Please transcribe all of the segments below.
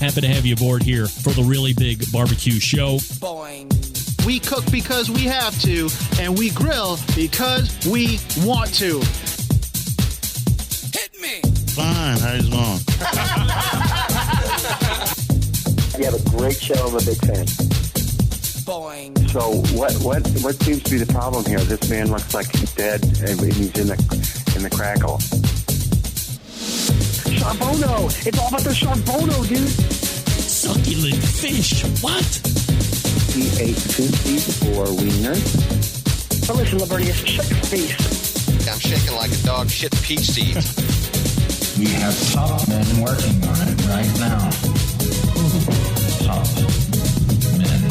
Happy to have you aboard here for the Really Big Barbecue Show. Boing. We cook because we have to, and we grill because we want to. Hit me! Fine, how's it going? You have a great show. I'm a big fan. Boing. So what seems to be the problem here? This man looks like he's dead, and he's in the crackle. Charbono! It's all about the charbono, dude! Succulent fish. What? He ate 54 wieners. But listen, Lavernius, shut your face. I'm shaking like a dog shit peach seeds. We have top men working on it right now. Top men.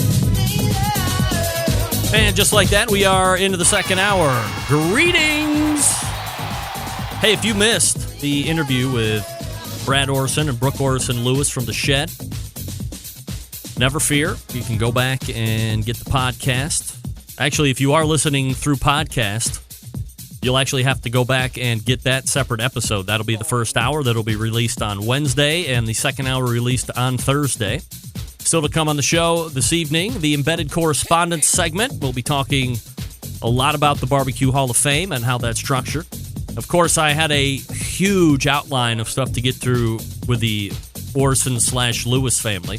And just like that, we are into the second hour. Greetings! Hey, if you missed the interview with Brad Orson and Brooke Orson-Lewis from The Shed, never fear. You can go back and get the podcast. Actually, if you are listening through podcast, you'll actually have to go back and get that separate episode. That'll be the first hour. That'll be released on Wednesday, and the second hour released on Thursday. Still to come on the show this evening, the Embedded Correspondents segment. We'll be talking a lot about the BBQ Hall of Fame and how that's structured. Of course, I had a huge outline of stuff to get through with the Orson/Lewis family.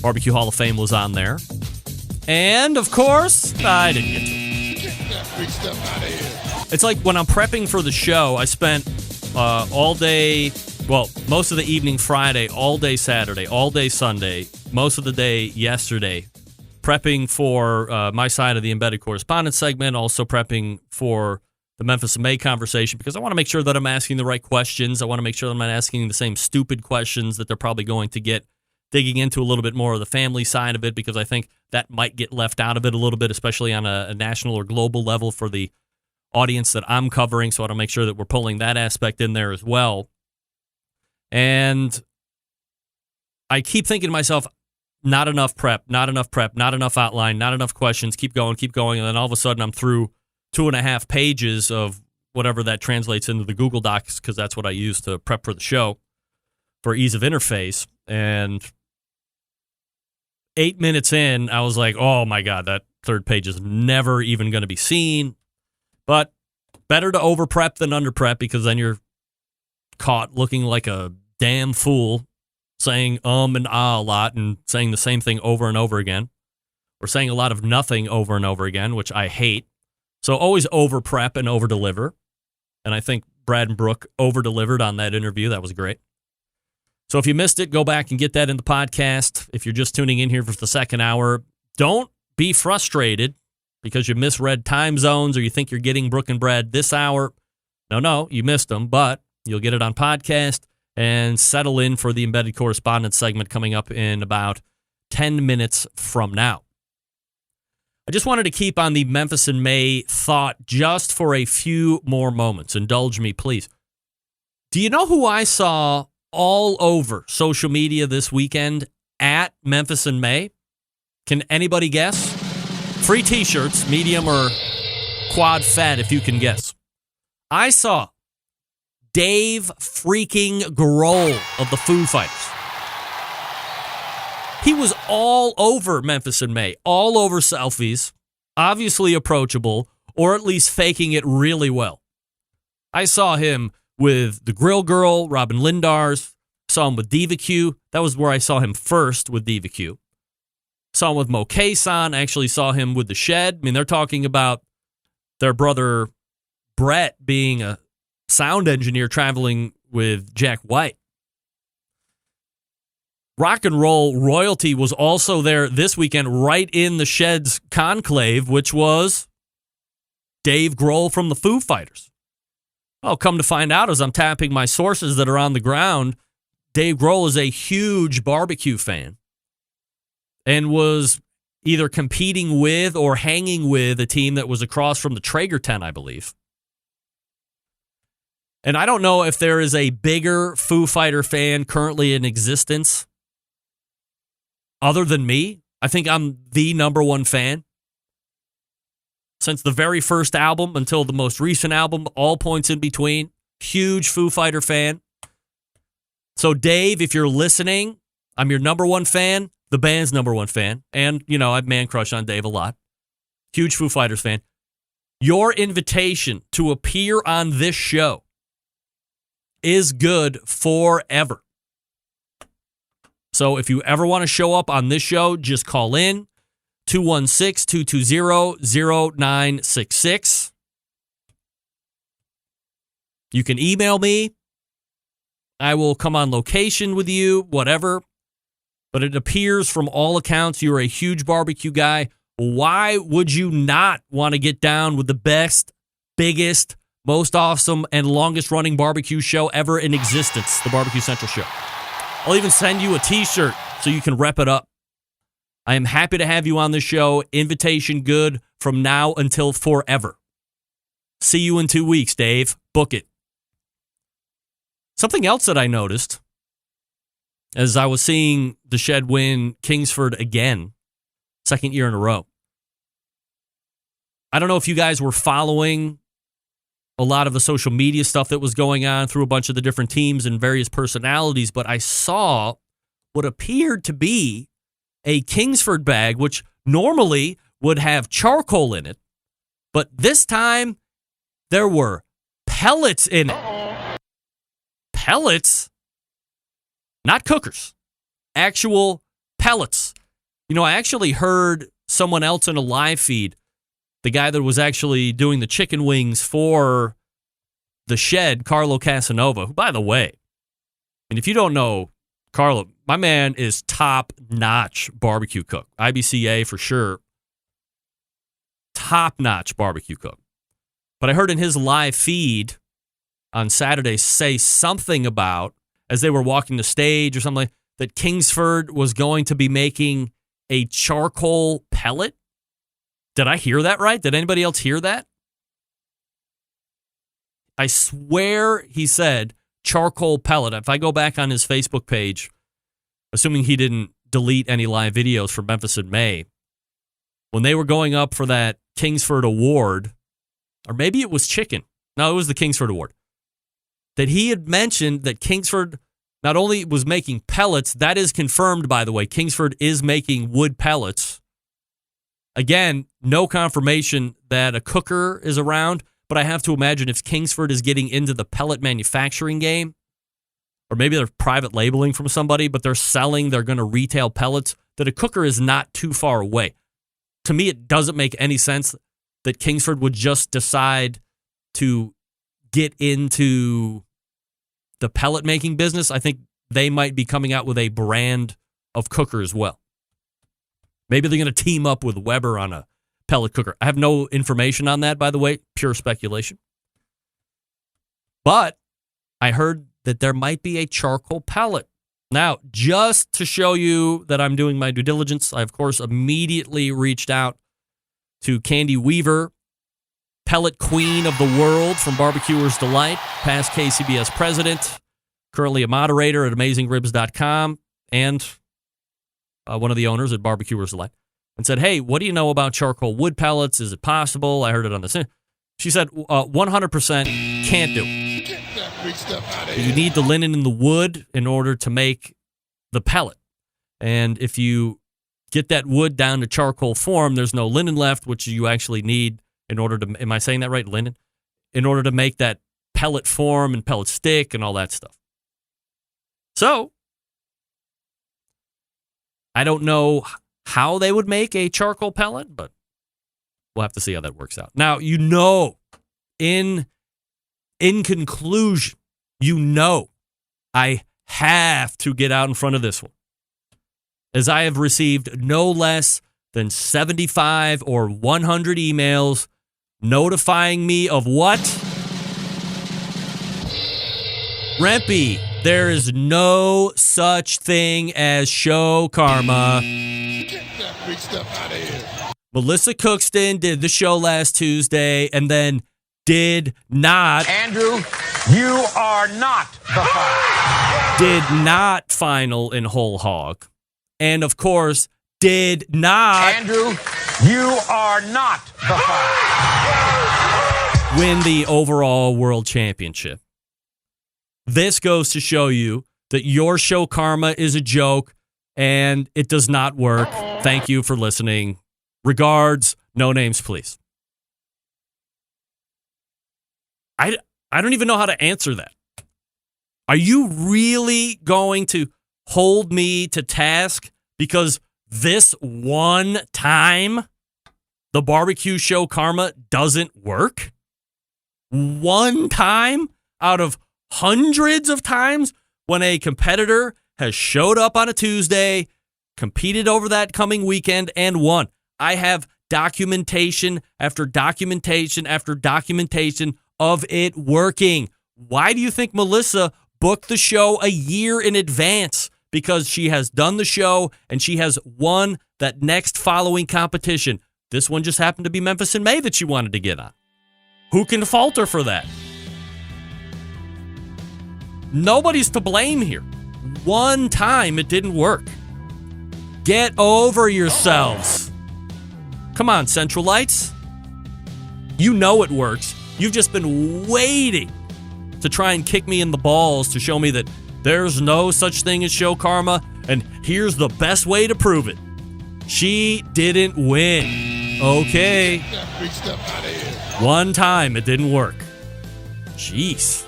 BBQ Hall of Fame was on there. And, of course, I didn't get to it. Get that big stuff out of here. It's like when I'm prepping for the show, I spent all day, well, most of the evening Friday, all day Saturday, all day Sunday, most of the day yesterday, prepping for my side of the Embedded Correspondence segment, also prepping for the Memphis in May conversation, because I want to make sure that I'm asking the right questions. I want to make sure that I'm not asking the same stupid questions that they're probably going to get, digging into a little bit more of the family side of it, because I think that might get left out of it a little bit, especially on a national or global level for the audience that I'm covering. So I want to make sure that we're pulling that aspect in there as well. And I keep thinking to myself, not enough prep, not enough outline, not enough questions, keep going. And then all of a sudden I'm through 2.5 pages of whatever that translates into the Google Docs, because that's what I use to prep for the show for ease of interface. And 8 minutes in, I was like, oh my God, that third page is never even going to be seen. But better to over prep than under prep, because then you're caught looking like a damn fool saying and ah a lot and saying the same thing over and over again, or saying a lot of nothing over and over again, which I hate. So always over prep and over deliver. And I think Brad and Brooke over delivered on that interview. That was great. So if you missed it, go back and get that in the podcast. If you're just tuning in here for the second hour, don't be frustrated because you misread time zones or you think you're getting Brooke and Brad this hour. No, you missed them, but you'll get it on podcast and settle in for the Embedded Correspondence segment coming up in about 10 minutes from now. I just wanted to keep on the Memphis in May thought just for a few more moments. Indulge me, please. Do you know who I saw all over social media this weekend at Memphis in May? Can anybody guess? Free t-shirts, medium or quad fat, if you can guess. I saw Dave freaking Grohl of the Foo Fighters. He was all over Memphis in May, all over selfies, obviously approachable, or at least faking it really well. I saw him with the Grill Girl, Robin Lindars. Saw him with BBQ. That was where I saw him first with BBQ. Saw him with Mo Kaysan. Actually saw him with The Shed. I mean, they're talking about their brother Brett being a sound engineer traveling with Jack White. Rock and roll royalty was also there this weekend, right in The Shed's conclave, which was Dave Grohl from the Foo Fighters. Well, come to find out, as I'm tapping my sources that are on the ground, Dave Grohl is a huge barbecue fan and was either competing with or hanging with a team that was across from the Traeger tent, I believe. And I don't know if there is a bigger Foo Fighter fan currently in existence other than me. I think I'm the number one fan. Since the very first album until the most recent album, all points in between. Huge Foo Fighter fan. So, Dave, if you're listening, I'm your number one fan, the band's number one fan, and, you know, I man crush on Dave a lot. Huge Foo Fighters fan. Your invitation to appear on this show is good forever. So if you ever want to show up on this show, just call in 216-220-0966. You can email me. I will come on location with you, whatever. But it appears from all accounts you're a huge barbecue guy. Why would you not want to get down with the best, biggest, most awesome, and longest running barbecue show ever in existence, the Barbecue Central Show? I'll even send you a t-shirt so you can rep it up. I am happy to have you on the show. Invitation good from now until forever. See you in 2 weeks, Dave. Book it. Something else that I noticed as I was seeing the Shed win Kingsford again, second year in a row. I don't know if you guys were following a lot of the social media stuff that was going on through a bunch of the different teams and various personalities, but I saw what appeared to be a Kingsford bag, which normally would have charcoal in it, but this time there were pellets in it. Pellets? Not cookers. Actual pellets. You know, I actually heard someone else in a live feed, the guy that was actually doing the chicken wings for the Shed, Carlo Casanova, who, by the way, and if you don't know Carlo, my man is top-notch barbecue cook. IBCA for sure. Top-notch barbecue cook. But I heard in his live feed on Saturday say something about, as they were walking the stage or something, that Kingsford was going to be making a charcoal pellet. Did I hear that right? Did anybody else hear that? I swear he said charcoal pellet. If I go back on his Facebook page, assuming he didn't delete any live videos from Memphis in May, when they were going up for that Kingsford Award, or maybe it was chicken. No, it was the Kingsford Award. That he had mentioned that Kingsford not only was making pellets, that is confirmed, by the way. Kingsford is making wood pellets. Again, no confirmation that a cooker is around, but I have to imagine if Kingsford is getting into the pellet manufacturing game, or maybe they're private labeling from somebody, but they're going to retail pellets, that a cooker is not too far away. To me, it doesn't make any sense that Kingsford would just decide to get into the pellet making business. I think they might be coming out with a brand of cooker as well. Maybe they're going to team up with Weber on a pellet cooker. I have no information on that, by the way, pure speculation. But I heard that there might be a charcoal pellet. Now, just to show you that I'm doing my due diligence, I, of course, immediately reached out to Candy Weaver, pellet queen of the world from Barbecuers Delight, past KCBS president, currently a moderator at AmazingRibs.com, and one of the owners at Barbecuers Delight, and said, hey, what do you know about charcoal wood pellets? Is it possible? I heard it on the... She said, 100% can't do it. Get that big stuff out of here. You need the linen and the wood in order to make the pellet. And if you get that wood down to charcoal form, there's no linen left, which you actually need in order to... Am I saying that right? Linen? In order to make that pellet form and pellet stick and all that stuff. So, I don't know how they would make a charcoal pellet, but we'll have to see how that works out. Now, you know, in conclusion, you know, I have to get out in front of this one, as I have received no less than 75 or 100 emails notifying me of what? Rempy, there is no such thing as show karma. Get that big stuff out of here. Melissa Cookston did the show last Tuesday and then did not. Andrew, you are not the final. Did not final in whole hog. And of course, did not. Andrew, you are not the final. Win the overall world championship. This goes to show you that your show karma is a joke. and it does not work. Thank you for listening. Regards, no names, please. I don't even know how to answer that. Are you really going to hold me to task because this one time the barbecue show karma doesn't work? One time out of hundreds of times when a competitor has showed up on a Tuesday, competed over that coming weekend, and won. I have documentation after documentation after documentation of it working. Why do you think Melissa booked the show a year in advance? Because she has done the show and she has won that next following competition. This one just happened to be Memphis in May that she wanted to get on. Who can fault her for that? Nobody's to blame here. One time it didn't work. Get over yourselves. Come on, Centralites. You know it works. You've just been waiting to try and kick me in the balls to show me that there's no such thing as show karma, and here's the best way to prove it. She didn't win. Okay. One time it didn't work. Jeez.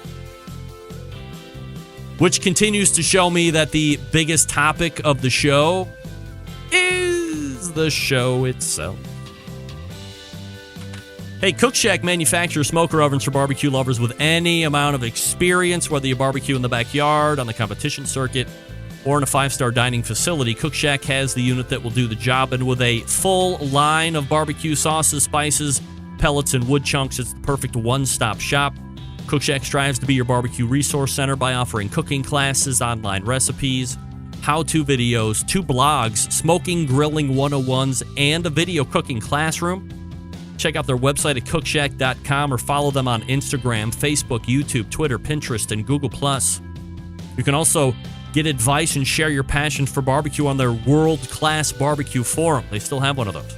Which continues to show me that the biggest topic of the show is the show itself. Hey, Cook Shack manufactures smoker ovens for barbecue lovers with any amount of experience, whether you barbecue in the backyard, on the competition circuit, or in a 5-star dining facility. Cook Shack has the unit that will do the job, and with a full line of barbecue sauces, spices, pellets, and wood chunks, it's the perfect one-stop shop. Cook Shack strives to be your barbecue resource center by offering cooking classes, online recipes, how-to videos, 2 blogs, smoking, grilling 101s, and a video cooking classroom. Check out their website at cookshack.com or follow them on Instagram, Facebook, YouTube, Twitter, Pinterest, and Google+. You can also get advice and share your passion for barbecue on their world-class barbecue forum. They still have one of those.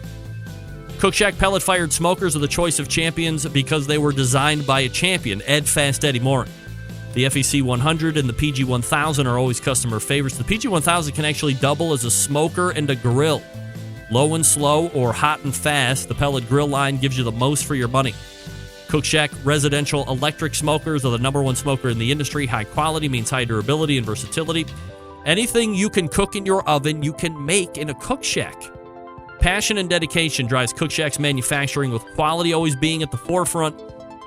Cook Shack pellet-fired smokers are the choice of champions because they were designed by a champion, Ed Fast Eddie Morin. The FEC 100 and the PG 1000 are always customer favorites. The PG 1000 can actually double as a smoker and a grill. Low and slow or hot and fast, the pellet grill line gives you the most for your money. Cook Shack residential electric smokers are the #1 smoker in the industry. High quality means high durability and versatility. Anything you can cook in your oven, you can make in a Cook Shack. Passion and dedication drives Cook Shack's manufacturing, with quality always being at the forefront.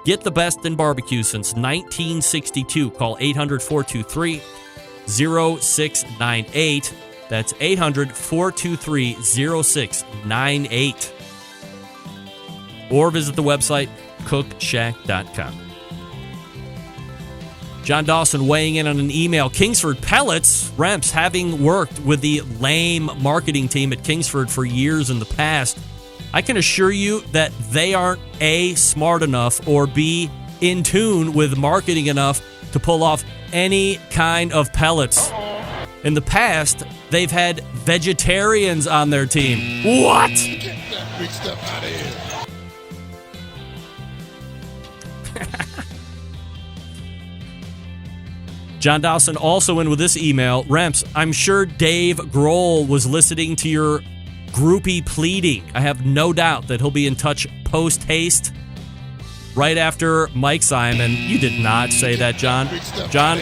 Get the best in barbecue since 1962. Call 800-423-0698. That's 800-423-0698. Or visit the website, cookshack.com. John Dawson weighing in on an email. Kingsford Pellets, Remps, having worked with the lame marketing team at Kingsford for years in the past, I can assure you that they aren't A, smart enough, or B, in tune with marketing enough to pull off any kind of pellets. In the past, they've had vegetarians on their team. What? Get that big stuff out of here. John Dawson also in with this email. Remps, I'm sure Dave Grohl was listening to your groupie pleading. I have no doubt that he'll be in touch post-haste right after Mike Simon. You did not say that, John. John,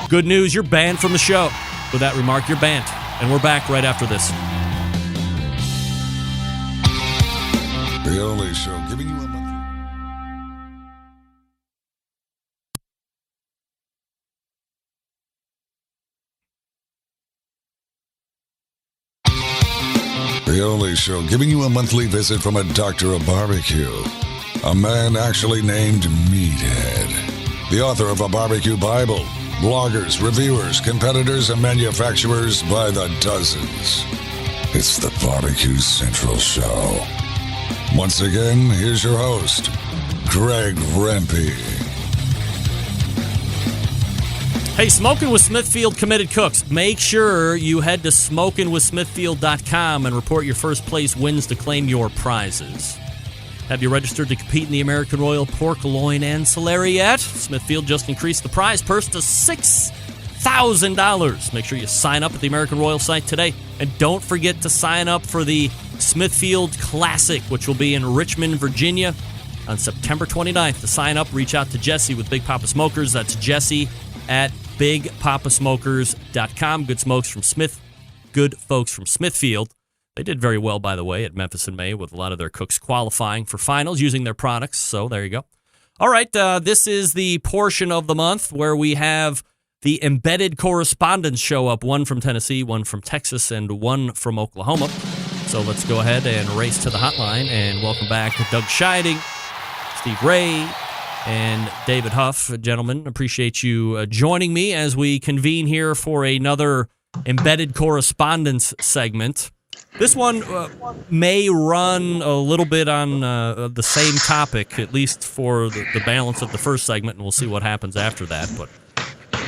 good news, you're banned from the show. With that remark, you're banned. And we're back right after this. The only show giving you a monthly. The only show giving you a monthly visit from a doctor of barbecue. A man actually named Meathead. The author of a barbecue Bible. Bloggers, reviewers, competitors, and manufacturers by the dozens. It's the Barbecue Central Show. Once again, here's your host, Greg Rempe. Hey, Smoking with Smithfield committed cooks. Make sure you head to smokingwithsmithfield.com and report your first place wins to claim your prizes. Have you registered to compete in the American Royal Pork Loin Ancillary yet? Smithfield just increased the prize purse to $6,000. $1,000. Make sure you sign up at the American Royal site today. And don't forget to sign up for the Smithfield Classic, which will be in Richmond, Virginia on September 29th. To sign up, reach out to Jesse with Big Papa Smokers. That's Jesse at BigPapaSmokers.com. Good folks from Smithfield. They did very well, by the way, at Memphis in May with a lot of their cooks qualifying for finals using their products. So there you go. All right, this is the portion of the month where we have the embedded correspondents show up, one from Tennessee, one from Texas, and one from Oklahoma. So let's go ahead and race to the hotline and welcome back Doug Scheiding, Steve Ray, and David Huff. Gentlemen, appreciate you joining me as we convene here for another embedded correspondence segment. This one may run a little bit on the same topic, at least for the balance of the first segment, and we'll see what happens after that. But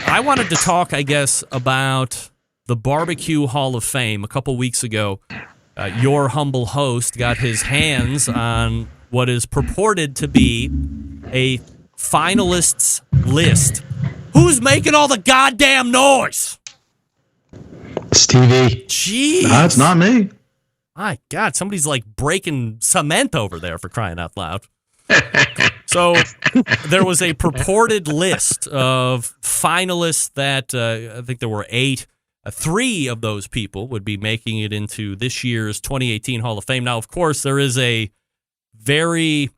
I wanted to talk, I guess, about the BBQ Hall of Fame. A couple weeks ago, your humble host got his hands on what is purported to be a finalists list. Who's making all the goddamn noise? Stevie. Jeez. No, it's not me. My God, somebody's like breaking cement over there, for crying out loud. So there was a purported list of finalists that I think there were 8. 3 of those people would be making it into this year's 2018 Hall of Fame. Now, of course, there is a very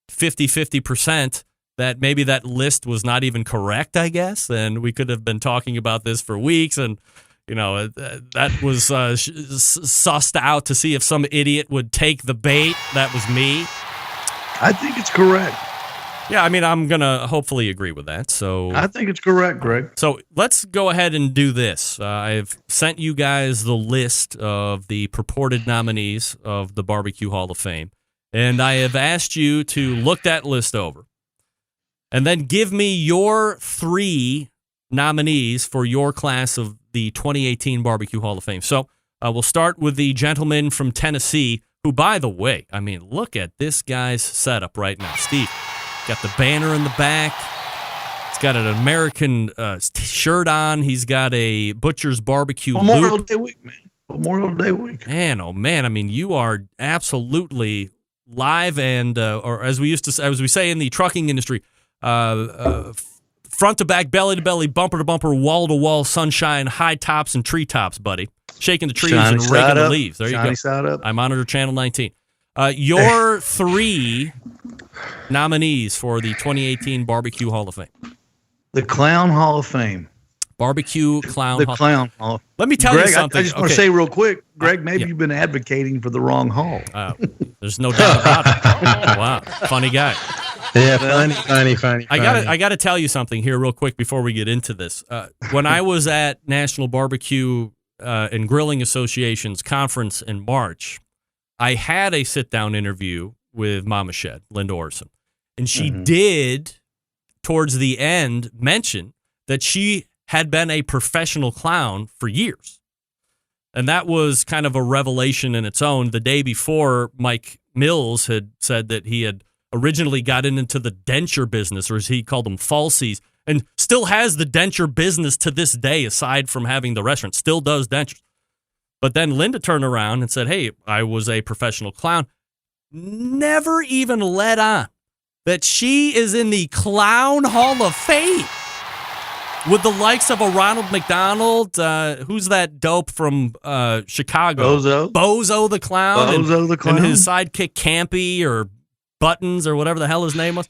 50-50% that maybe that list was not even correct, I guess, and we could have been talking about this for weeks, and that was sussed out to see if some idiot would take the bait. That was me. I think it's correct. Yeah, I mean, I'm going to hopefully agree with that. So I think it's correct, Greg. So let's go ahead and do this. I've sent you guys the list of the purported nominees of the BBQ Hall of Fame, and I have asked you to look that list over and then give me your 3 nominees for your class of the 2018 BBQ Hall of Fame. So we'll start with the gentleman from Tennessee, who, by the way, I mean, look at this guy's setup right now. Steve, got the banner in the back. He's got an American shirt on. He's got a Butcher's Barbecue Memorial Day week, man. Memorial Day week. Man, oh man! I mean, you are absolutely live, and or as we say in the trucking industry, front to back, belly to belly, bumper to bumper, wall to wall, sunshine, high tops and treetops, buddy. Shaking the trees and raking the leaves. There you go. Side up. I monitor Channel 19. Your 3 nominees for the 2018 BBQ Hall of Fame. The Clown Hall of Fame. BBQ Clown Hall. Clown Hall. Let me tell you something. I just want to say real quick, Greg, maybe you've been advocating for the wrong hall. There's no doubt about it. Wow. Funny guy. Yeah, funny. I got to tell you something here real quick before we get into this. When I was at National Barbecue and Grilling Association's conference in March, I had a sit-down interview with Mama Shed, Linda Orson, and she did, towards the end, mention that she had been a professional clown for years. And that was kind of a revelation in its own. The day before, Mike Mills had said that he had originally gotten into the denture business, or as he called them, falsies, and still has the denture business to this day, aside from having the restaurant, still does dentures. But then Linda turned around and said, hey, I was a professional clown. Never even let on that she is in the Clown Hall of Fame with the likes of a Ronald McDonald. Who's that dope from Chicago? Bozo the Clown. And his sidekick Campy or Buttons or whatever the hell his name was.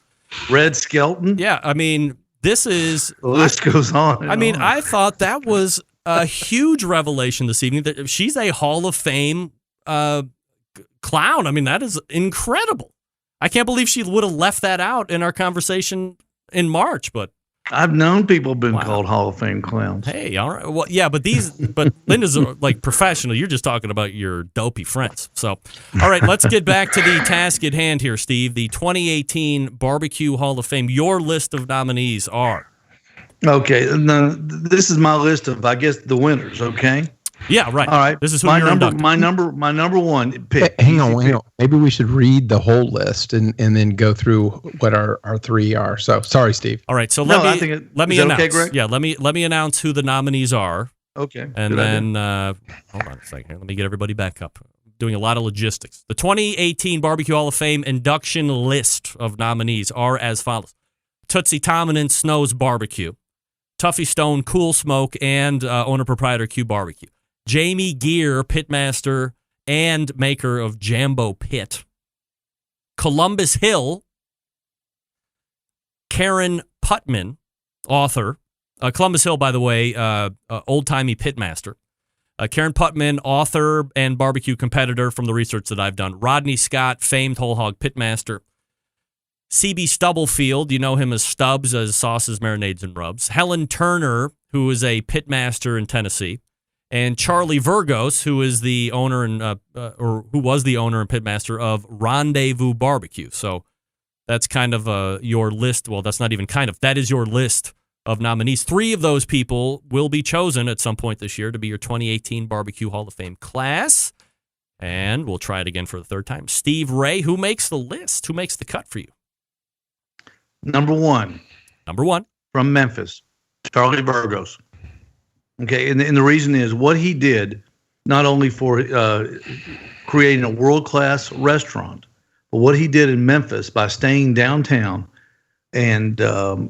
Red Skelton. Yeah, I mean, this is... The list goes on. I mean, I thought that was a huge revelation this evening, that she's a Hall of Fame clown. I mean, that is incredible. I can't believe she would have left that out in our conversation in March, but... I've known people been called Hall of Fame clowns. Hey, all right. Well, yeah, but Linda's like professional. You're just talking about your dopey friends. So, all right, let's get back to the task at hand here, Steve. The 2018 BBQ Hall of Fame. Your list of nominees are... Okay, this is my list of, I guess, the winners, okay? Yeah, right. All right. This is who my you're number. inducting. My number one pick. Hang on. Maybe we should read the whole list and then go through what our three are. So sorry, Steve. All right. So No, I let think me is that announce. okay, Greg? Yeah, let me announce who the nominees are. Okay. And then hold on a second here. Let me get everybody back up. Doing a lot of logistics. The 2018 BBQ Hall of Fame induction list of nominees are as follows: Tootsie Tomlin, Snow's Barbecue; Tuffy Stone, Cool Smoke, and owner-proprietor Q Barbecue; Jamie Gear, pitmaster and maker of Jambo Pit; Columbus Hill; Karen Putman, author. Columbus Hill, by the way, old-timey pitmaster. Karen Putman, author and barbecue competitor from the research that I've done. Rodney Scott, famed whole hog pitmaster. C.B. Stubblefield, you know him as Stubbs, as sauces, marinades, and rubs. Helen Turner, who is a pitmaster in Tennessee. And Charlie Virgos, who is the owner and or who was the owner and pitmaster of Rendezvous Barbecue. So that's kind of your list. Well, that's not even kind of. That is your list of nominees. 3 of those people will be chosen at some point this year to be your 2018 BBQ Hall of Fame class. And we'll try it again for the third time. Steve Ray, who makes the list? Who makes the cut for you? Number one. From Memphis, Charlie Virgos. Okay, and the reason is what he did, not only for creating a world-class restaurant, but what he did in Memphis by staying downtown. And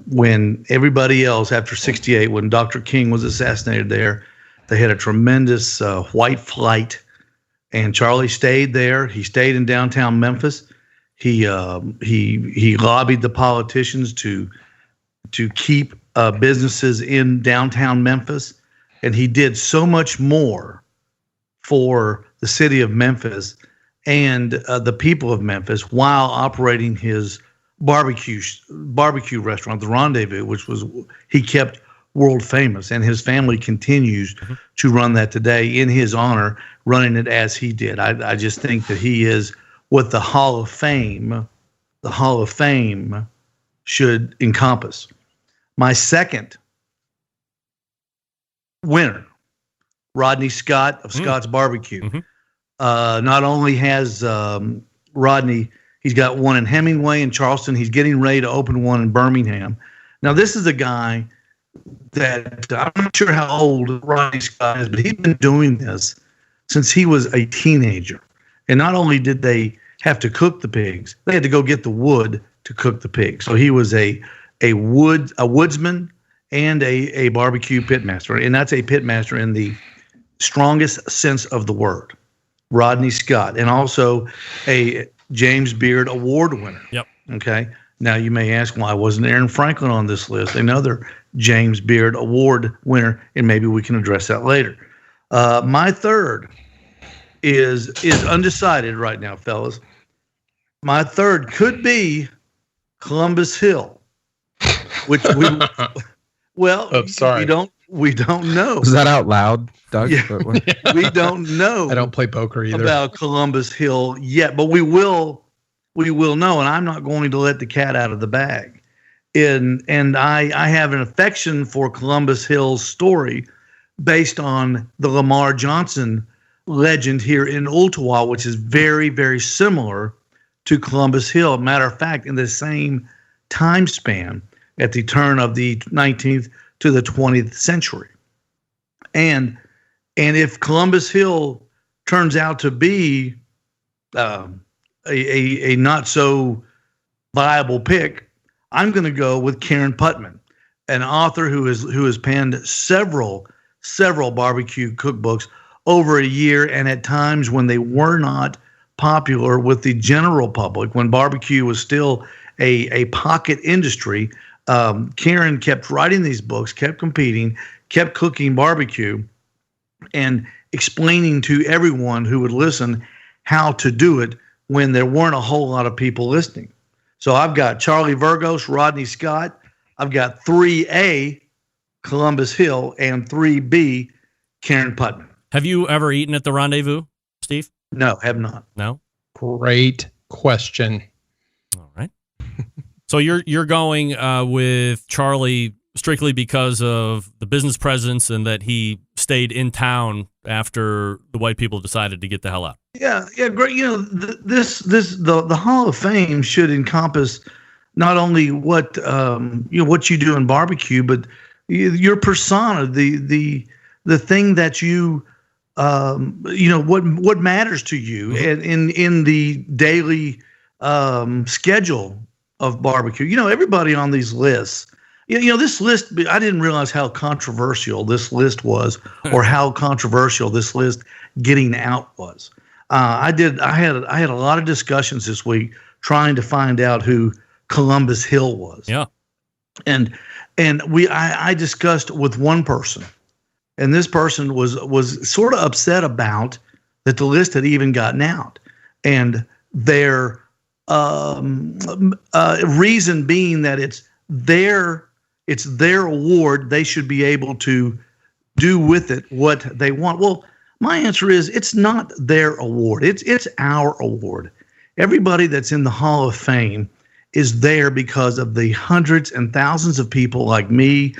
when everybody else, after 1968, when Dr. King was assassinated there, they had a tremendous white flight. And Charlie stayed there. He stayed in downtown Memphis. He lobbied the politicians to keep businesses in downtown Memphis. And he did so much more for the city of Memphis and the people of Memphis while operating his barbecue restaurant, the Rendezvous, which he kept world famous, and his family continues to run that today in his honor, running it as he did. I just think that he is what the Hall of Fame should encompass. My second winner, Rodney Scott of Scott's Barbecue. Not only has Rodney, he's got one in Hemingway and Charleston. He's getting ready to open one in Birmingham. Now, this is a guy that I'm not sure how old Rodney Scott is, but he's been doing this since he was a teenager. And not only did they have to cook the pigs, they had to go get the wood to cook the pigs. So he was a woodsman and a barbecue pitmaster. And that's a pitmaster in the strongest sense of the word, Rodney Scott, and also a James Beard Award winner. Yep. Okay. Now you may ask, why wasn't Aaron Franklin on this list? Another James Beard Award winner, and maybe we can address that later. My third is undecided right now, fellas. My third could be Columbus Hill, which we don't know. Was that out loud, Doug? Yeah, we don't know. I don't play poker either. About Columbus Hill yet, but we will know, and I'm not going to let the cat out of the bag. And I have an affection for Columbus Hill's story based on the Lamar Johnson legend here in Ooltewah, which is very, very similar to Columbus Hill. Matter of fact, in the same time span at the turn of the 19th to the 20th century. And if Columbus Hill turns out to be a not so viable pick, I'm going to go with Karen Putman, an author who has penned several barbecue cookbooks over a year, and at times when they were not popular with the general public, when barbecue was still a pocket industry, Karen kept writing these books, kept competing, kept cooking barbecue, and explaining to everyone who would listen how to do it when there weren't a whole lot of people listening. So I've got Charlie Virgos, Rodney Scott. I've got 3A, Columbus Hill, and 3B, Karen Putman. Have you ever eaten at the Rendezvous, Steve? No, have not. No? Great question. All right. So you're going with Charlie strictly because of the business presence and that he stayed in town after the white people decided to get the hell out. Yeah, great. The Hall of Fame should encompass not only what what you do in barbecue, but your persona, the thing that you what matters to you, and in the daily schedule of barbecue. Everybody on these lists. This list, I didn't realize how controversial this list was, or how controversial this list getting out was. I had a lot of discussions this week trying to find out who Columbus Hill was. Yeah. And I discussed with one person, and this person was sort of upset about that the list had even gotten out, and their reason being that it's their award. They should be able to do with it what they want. Well, my answer is it's not their award. It's our award. Everybody that's in the Hall of Fame is there because of the hundreds and thousands of people like me,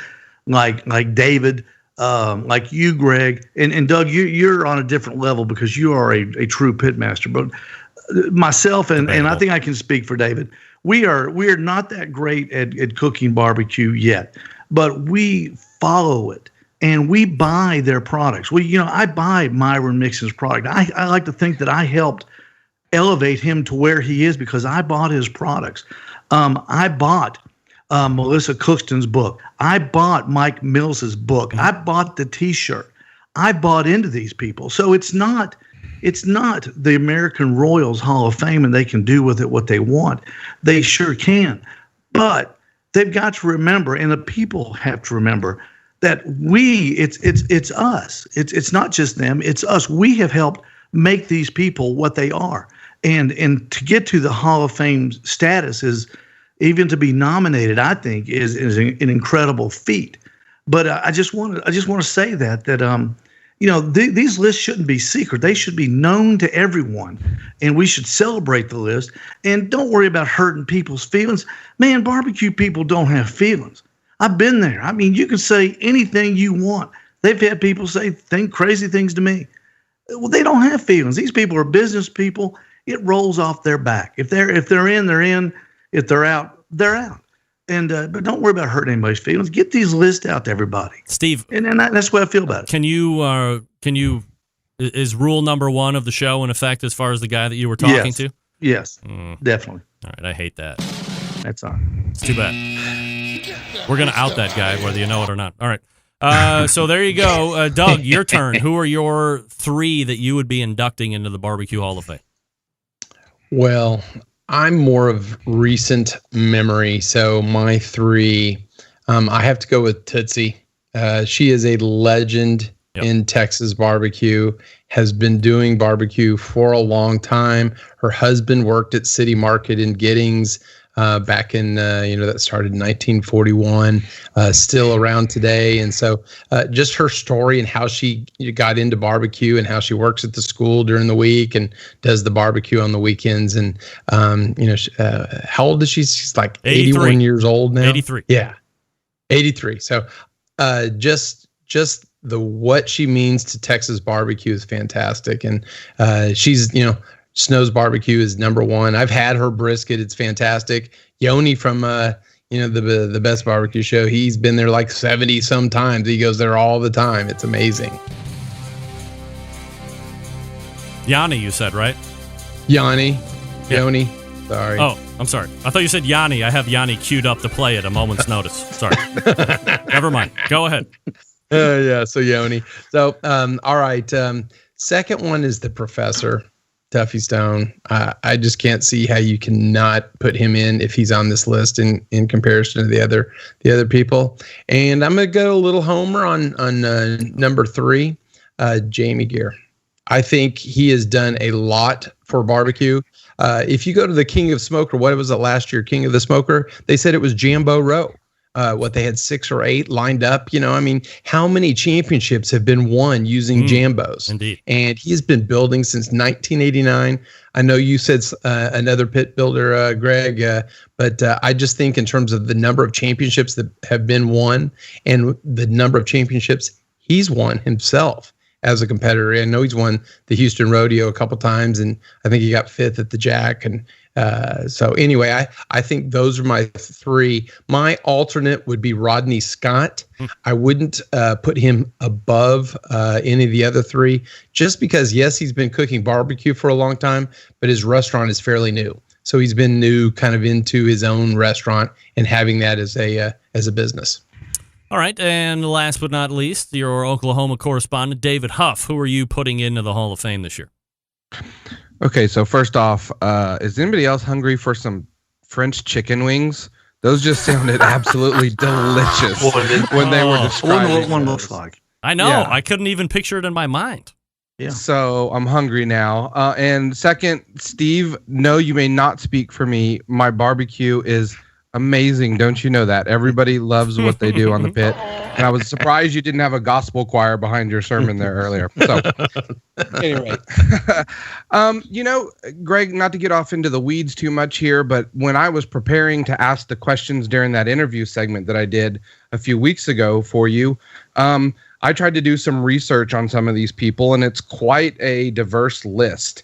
like David, like you, Greg, and Doug. You're on a different level because you are a true pitmaster. But myself and I think I can speak for David. We are not that great at cooking barbecue yet, but we follow it and we buy their products. I buy Myron Mixon's product. I like to think that I helped elevate him to where he is because I bought his products. I bought Melissa Cookston's book. I bought Mike Mills's book. I bought the T-shirt. I bought into these people. So it's not the American Royals Hall of Fame and they can do with it what they want. They sure can. But they've got to remember, and the people have to remember, that it's us. It's not just them, it's us. We have helped make these people what they are. And to get to the Hall of Fame status is, even to be nominated, I think is an incredible feat. But I just want to say that these lists shouldn't be secret. They should be known to everyone, and we should celebrate the list. And don't worry about hurting people's feelings. Man, barbecue people don't have feelings. I've been there. I mean, you can say anything you want. They've had people say crazy things to me. Well, they don't have feelings. These people are business people. It rolls off their back. If they're in, they're in. If they're out, they're out. And but don't worry about hurting anybody's feelings. Get these lists out to everybody, Steve. And that's what I feel about it. Can you? Is rule number one of the show in effect as far as the guy that you were talking to? Yes, definitely. All right, I hate that. That's on. It's too bad. We're gonna out that guy whether you know it or not. All right. So there you go, Doug. Your turn. Who are your three that you would be inducting into the Barbecue Hall of Fame? Well, I'm more of recent memory, so my three, I have to go with Tootsie. She is a legend in Texas barbecue, has been doing barbecue for a long time. Her husband worked at City Market in Giddings back in, that started in 1941, still around today. And so just her story and how she got into barbecue and how she works at the school during the week and does the barbecue on the weekends. And, how old is she? She's like 81 years old now. 83. Yeah. 83. So just what she means to Texas barbecue is fantastic. And she's, Snow's barbecue is number one. I've had her brisket. It's fantastic. Yoni from, the Best Barbecue Show. He's been there like 70 some times. He goes there all the time. It's amazing. Yanni, you said, right? Yoni. Sorry. Oh, I'm sorry. I thought you said Yanni. I have Yanni queued up to play at a moment's notice. Sorry. Never mind. Go ahead. Yeah. So Yoni. So, all right. Second one is the Professor. Tuffy Stone. I just can't see how you cannot put him in if he's on this list in comparison to the other people. And I'm gonna go a little homer on number three, Jamie Geer. I think he has done a lot for barbecue. If you go to the King of Smoker, what was it last year? King of the Smoker, they said it was Jambo Rowe. They had 6 or 8 lined up. How many championships have been won using Jambos? Indeed. And he's been building since 1989. I know you said another pit builder, Greg, but I just think in terms of the number of championships that have been won and the number of championships he's won himself as a competitor. I know he's won the Houston Rodeo a couple times, and I think he got 5th at the Jack. And so anyway, I think those are my 3. My alternate would be Rodney Scott. I wouldn't put him above any of the other 3, just because, yes, he's been cooking barbecue for a long time, but his restaurant is fairly new. So he's been new kind of into his own restaurant and having that as a business. All right, and last but not least, your Oklahoma correspondent, David Huff. Who are you putting into the Hall of Fame this year? Okay, so first off, is anybody else hungry for some French chicken wings? Those just sounded absolutely delicious when they were describing. I wonder what one looks like. I know. Yeah. I couldn't even picture it in my mind. Yeah. So I'm hungry now. And second, Steve, no, you may not speak for me. My barbecue is amazing. Don't you know that? Everybody loves what they do on the pit. And I was surprised you didn't have a gospel choir behind your sermon there earlier. So anyway, Greg, not to get off into the weeds too much here, but when I was preparing to ask the questions during that interview segment that I did a few weeks ago for you, I tried to do some research on some of these people, and it's quite a diverse list.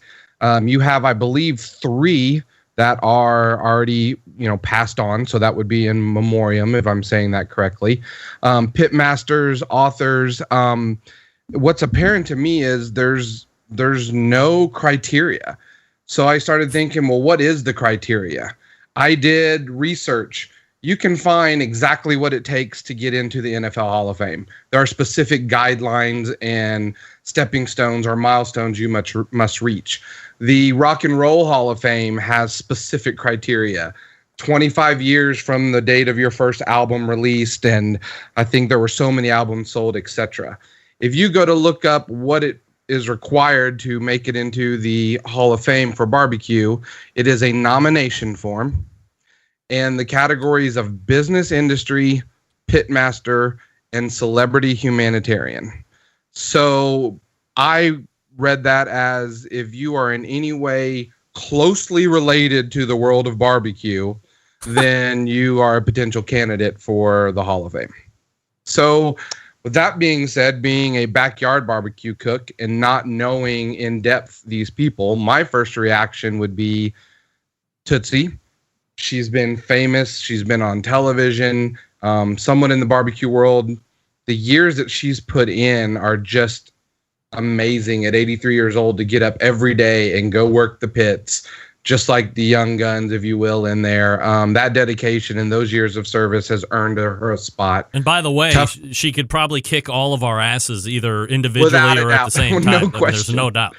You have, I believe, 3 that are already, passed on. So that would be in memoriam, if I'm saying that correctly. Pit masters, authors. What's apparent to me is there's no criteria. So I started thinking, well, what is the criteria? I did research. You can find exactly what it takes to get into the NFL Hall of Fame. There are specific guidelines and stepping stones or milestones you must reach. The Rock and Roll Hall of Fame has specific criteria. 25 years from the date of your first album released, and I think there were so many albums sold, etc. If you go to look up what it is required to make it into the Hall of Fame for barbecue, it is a nomination form, and the categories of business industry, pitmaster, and celebrity humanitarian. So I read that as if you are in any way closely related to the world of barbecue, then you are a potential candidate for the Hall of Fame. So with that being said, being a backyard barbecue cook and not knowing in depth these people, my first reaction would be Tootsie. She's been famous. She's been on television. Someone in the barbecue world, the years that she's put in are just amazing at 83 years old to get up every day and go work the pits, just like the young guns, if you will, in there. That dedication and those years of service has earned her a spot. And by the way, she could probably kick all of our asses either individually or at the same time. No question. There's no doubt.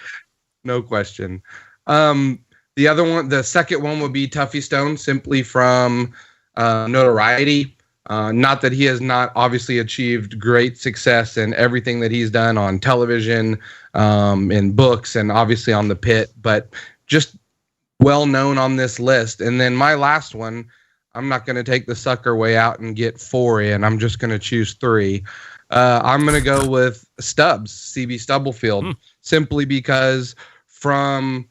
No question. The other one, the second one would be Tuffy Stone, simply from notoriety. Not that he has not obviously achieved great success in everything that he's done on television, in books, and obviously on the pit, but just well known on this list. And then my last one, I'm not going to take the sucker way out and get 4 in. I'm just going to choose 3. I'm going to go with Stubbs, CB Stubblefield, simply because from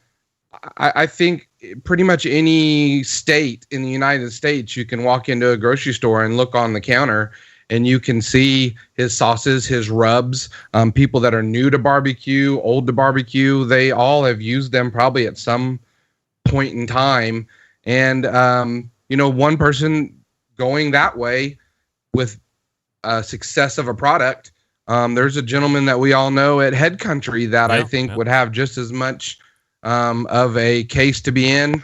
I think pretty much any state in the United States, you can walk into a grocery store and look on the counter and you can see his sauces, his rubs. People that are new to barbecue, old to barbecue, they all have used them probably at some point in time. And, one person going that way with success of a product, there's a gentleman that we all know at Head Country that I think would have just as much of a case to be in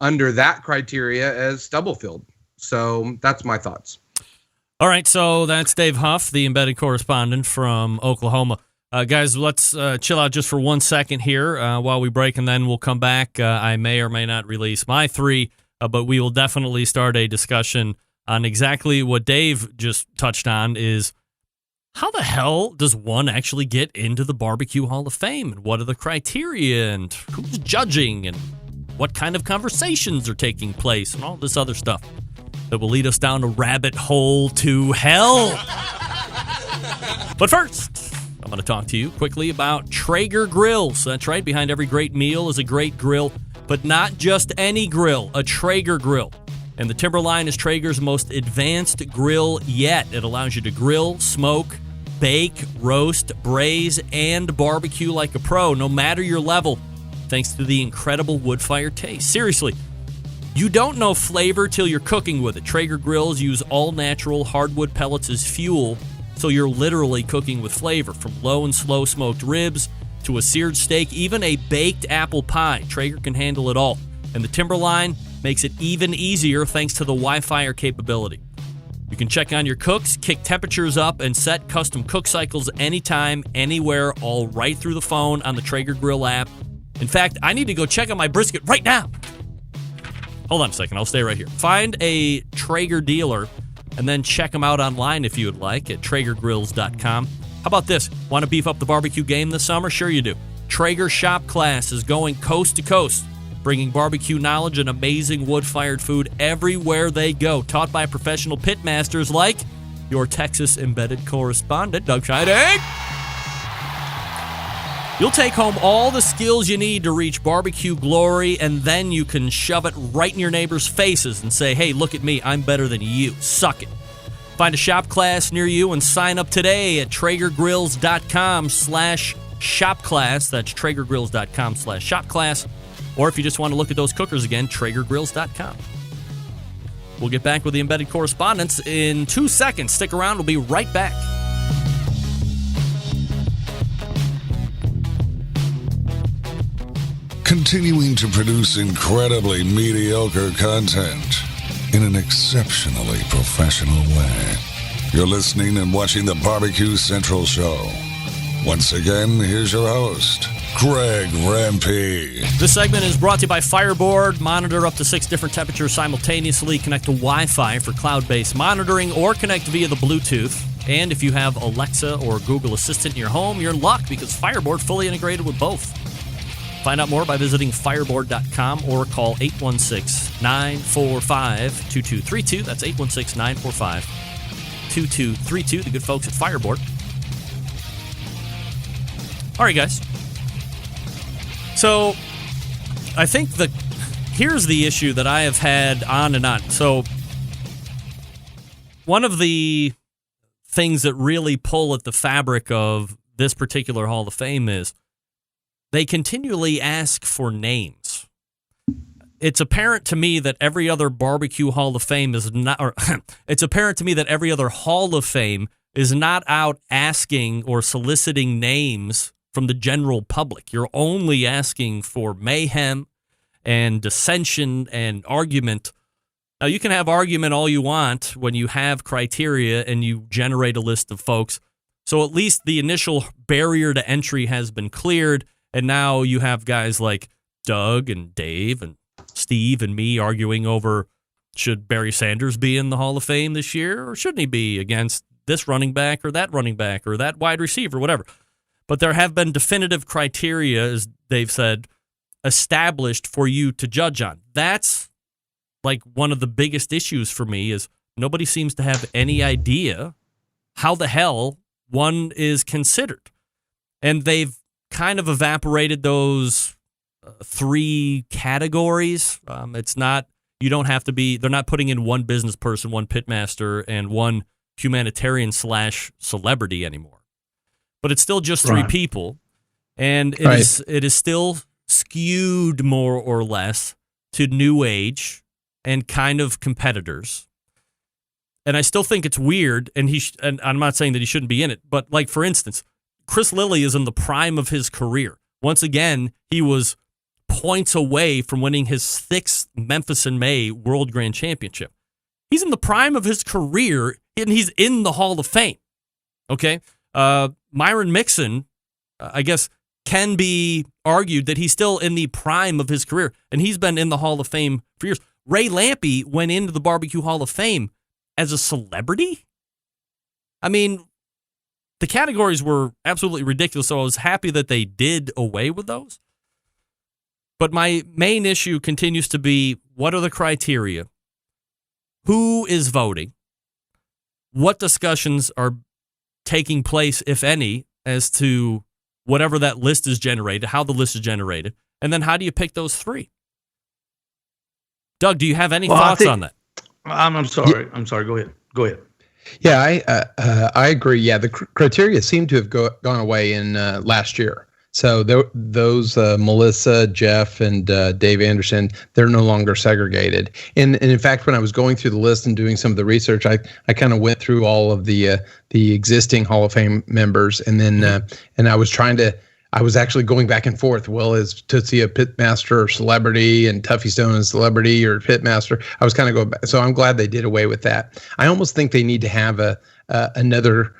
under that criteria as Stubblefield. So that's my thoughts. All right, so that's Dave Huff, the embedded correspondent from Oklahoma. Guys, let's chill out just for 1 second here while we break, and then we'll come back. I may or may not release my 3, but we will definitely start a discussion on exactly what Dave just touched on, is how the hell does one actually get into the Barbecue Hall of Fame? And what are the criteria? And who's judging? And what kind of conversations are taking place? And all this other stuff that will lead us down a rabbit hole to hell. But first, I'm going to talk to you quickly about Traeger grills. That's right. Behind every great meal is a great grill, but not just any grill, a Traeger grill. And the Timberline is Traeger's most advanced grill yet. It allows you to grill, smoke, bake, roast, braise, and barbecue like a pro, no matter your level, thanks to the incredible wood-fired taste. Seriously, you don't know flavor till you're cooking with it. Traeger grills use all-natural hardwood pellets as fuel, so you're literally cooking with flavor. From low and slow smoked ribs to a seared steak, even a baked apple pie, Traeger can handle it all. And the Timberline makes it even easier thanks to the Wi-Fi capability. You can check on your cooks, kick temperatures up, and set custom cook cycles anytime, anywhere, all right through the phone on the Traeger Grill app. In fact, I need to go check on my brisket right now. Hold on a second. I'll stay right here. Find a Traeger dealer and then check them out online if you would like at TraegerGrills.com. How about this? Want to beef up the barbecue game this summer? Sure you do. Traeger Shop Class is going coast to coast, bringing barbecue knowledge and amazing wood-fired food everywhere they go. Taught by professional pit masters like your Texas embedded correspondent, Doug Scheidegg. You'll take home all the skills you need to reach barbecue glory, and then you can shove it right in your neighbors' faces and say, hey, look at me, I'm better than you. Suck it. Find a shop class near you and sign up today at TraegerGrills.com/shopclass. That's TraegerGrills.com/shopclass. Or if you just want to look at those cookers again, TraegerGrills.com. We'll get back with the embedded correspondents in 2 seconds. Stick around. We'll be right back. Continuing to produce incredibly mediocre content in an exceptionally professional way. You're listening and watching the Barbecue Central Show. Once again, here's your host, Greg Rempe. This segment is brought to you by Fireboard. Monitor up to 6 different temperatures simultaneously. Connect to Wi-Fi for cloud-based monitoring or connect via the Bluetooth. And if you have Alexa or Google Assistant in your home, you're in luck because Fireboard fully integrated with both. Find out more by visiting fireboard.com or call 816-945-2232. That's 816-945-2232. The good folks at Fireboard. All right, guys. So I think here's the issue that I have had on and on. So one of the things that really pull at the fabric of this particular Hall of Fame is they continually ask for names. It's apparent to me that every other barbecue Hall of Fame is not, or it's apparent to me that every other Hall of Fame is not out asking or soliciting names from the general public. You're only asking for mayhem and dissension and argument. Now, you can have argument all you want when you have criteria and you generate a list of folks. So at least the initial barrier to entry has been cleared. And now you have guys like Doug and Dave and Steve and me arguing over, should Barry Sanders be in the Hall of Fame this year, or shouldn't he be against this running back or that wide receiver, whatever. But there have been definitive criteria, as they've said, established for you to judge on. That's like one of the biggest issues for me is nobody seems to have any idea how the hell one is considered. And they've kind of evaporated those 3 categories. It's not, you don't have to be, they're not putting in one business person, one pitmaster, and one humanitarian / celebrity anymore. But it's still just 3 people. And it is still skewed more or less to new age and kind of competitors. And I still think it's weird, and and I'm not saying that he shouldn't be in it, but like, for instance, Chris Lilly is in the prime of his career. Once again, he was points away from winning his 6th Memphis in May World Grand Championship. He's in the prime of his career, and he's in the Hall of Fame. Okay? Myron Mixon, I guess, can be argued that he's still in the prime of his career, and he's been in the Hall of Fame for years. Ray Lampe went into the Barbecue Hall of Fame as a celebrity? I mean, the categories were absolutely ridiculous, so I was happy that they did away with those. But my main issue continues to be, what are the criteria? Who is voting? What discussions are taking place, if any, as to whatever that list is generated, how the list is generated, and then how do you pick those 3? Doug, do you have any thoughts on that? I'm sorry. I'm sorry. Go ahead. Yeah, I agree. Yeah, the criteria seem to have gone away in last year. So those Melissa, Jeff, and Dave Anderson, they're no longer segregated. And in fact, when I was going through the list and doing some of the research, I kind of went through all of the existing Hall of Fame members, and then and I was actually going back and forth. Well, is Tootsie a pitmaster or celebrity, and Tuffy Stone a celebrity or pitmaster? I was kind of going back. So I'm glad they did away with that. I almost think they need to have another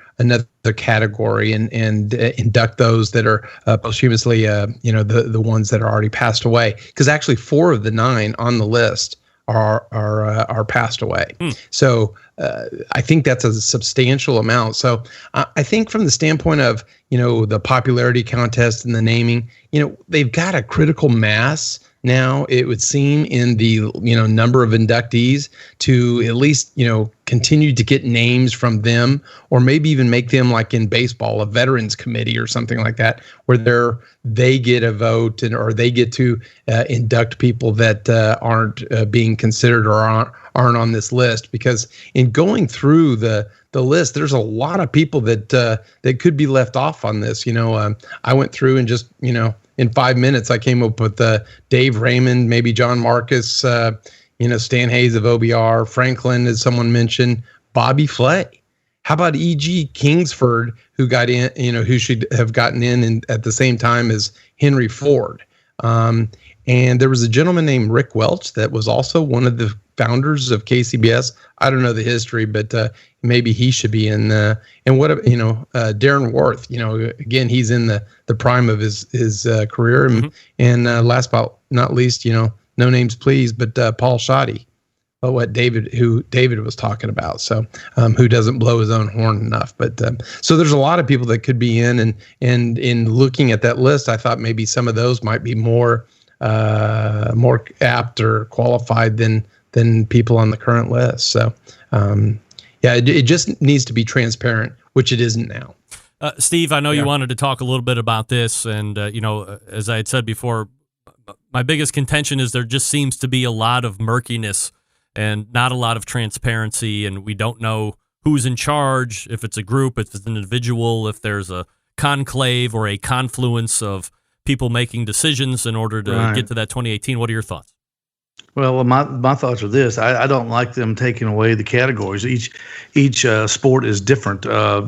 category and induct those that are posthumously, the ones that are already passed away. Because actually 4 of the 9 on the list are passed away. So I think that's a substantial amount. So I think from the standpoint of, the popularity contest and the naming, they've got a critical mass now, it would seem, in the number of inductees to at least continue to get names from them, or maybe even make them, like in baseball, a veterans committee or something like that, where they get a vote or they get to induct people that aren't being considered or aren't on this list. Because in going through the list, there's a lot of people that could be left off on this. I went through and just in 5 minutes, I came up with Dave Raymond, maybe John Marcus, Stan Hayes of OBR, Franklin, as someone mentioned, Bobby Flay. How about E.G. Kingsford, who got in, who should have gotten in at the same time as Henry Ford. And there was a gentleman named Rick Welch that was also one of the founders of KCBS. I don't know the history, but maybe he should be in. And what Darren Worth? Again, he's in the prime of his career. And last but not least, no names please, but Paul Shoddy. What David was talking about. So who doesn't blow his own horn enough? But so there's a lot of people that could be in. And in looking at that list, I thought maybe some of those might be more apt or qualified than people on the current list. So, it just needs to be transparent, which it isn't now. Steve, I know you wanted to talk a little bit about this, and as I had said before, my biggest contention is there just seems to be a lot of murkiness and not a lot of transparency, and we don't know who's in charge, if it's a group, if it's an individual, if there's a conclave or a confluence of people making decisions in order to get to that 2018. What are your thoughts? Well, my thoughts are this. I don't like them taking away the categories. Each sport is different.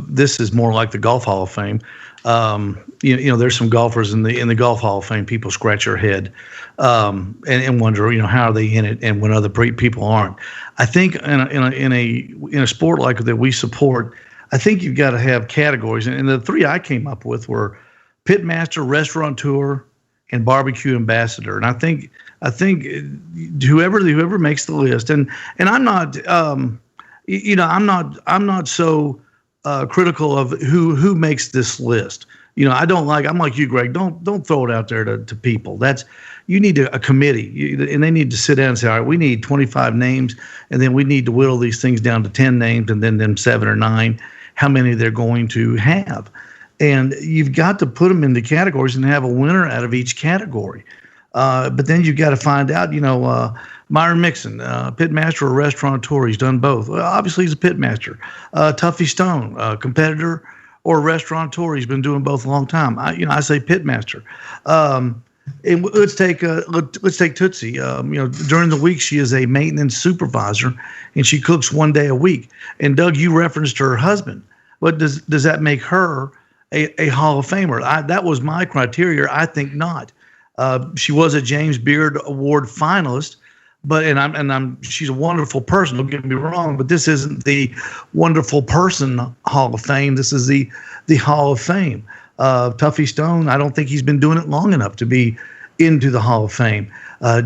This is more like the Golf Hall of Fame. There's some golfers in the Golf Hall of Fame. People scratch their head and wonder, how are they in it, and when other people aren't. I think in a sport like that we support, I think you've got to have categories. And the 3 I came up with were pitmaster, restaurateur, and barbecue ambassador. And I think whoever makes the list, and I'm not I'm not so critical of who makes this list. I'm like you, Greg. Don't throw it out there to people. You need a committee, and they need to sit down and say, all right, we need 25 names, and then we need to whittle these things down to 10 names, and then them 7 or 9, how many they're going to have. And you've got to put them into categories and have a winner out of each category. But then you've got to find out, Myron Mixon, pitmaster or restaurateur, he's done both. Well, obviously, he's a pitmaster. Tuffy Stone, competitor or restaurateur, he's been doing both a long time. I say pitmaster. And let's take Tootsie. During the week, she is a maintenance supervisor, and she cooks 1 day a week. And Doug, you referenced her husband. What does that make her a Hall of Famer? That was my criteria. I think not. She was a James Beard Award finalist, but she's a wonderful person. Don't get me wrong, but this isn't the wonderful person Hall of Fame. This is the Hall of Fame. Tuffy Stone, I don't think he's been doing it long enough to be into the Hall of Fame.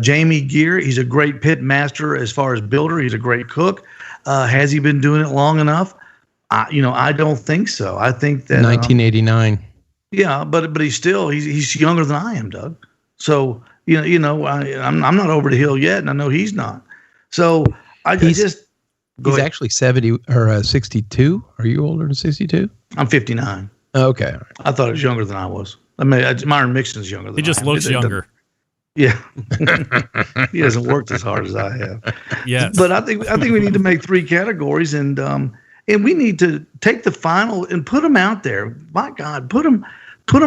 Jamie Geer, he's a great pit master as far as builder. He's a great cook. Has he been doing it long enough? I don't think so. I think that 1989. Yeah, but he's younger than I am, Doug. So I'm not over the hill yet, and I know he's not. So he's actually 70 or 62. Are you older than 62? I'm 59. Okay. I thought he was younger than I was. I mean, Myron Mixon's younger than he just looks younger. Yeah. He hasn't worked as hard as I have. Yes. But I think we need to make 3 categories and And we need to take the final and put them out there. My God, put them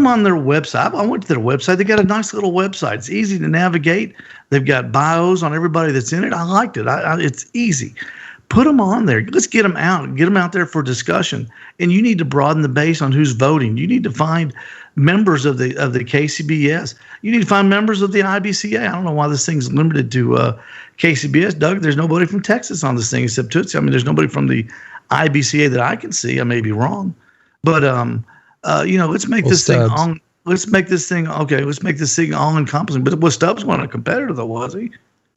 on their website. I went to their website. They got a nice little website. It's easy to navigate. They've got bios on everybody that's in it. I liked it. It's easy. Put them on there. Let's get them out. Get them out there for discussion. And you need to broaden the base on who's voting. You need to find members of the KCBS. You need to find members of the IBCA. I don't know why this thing's limited to KCBS. Doug, there's nobody from Texas on this thing except Tootsie. I mean, there's nobody from the IBCA that I can see. I may be wrong, but let's make this thing on. Let's make this thing okay. Let's make this thing all encompassing. But was Stubbs wasn't a competitor though, was he?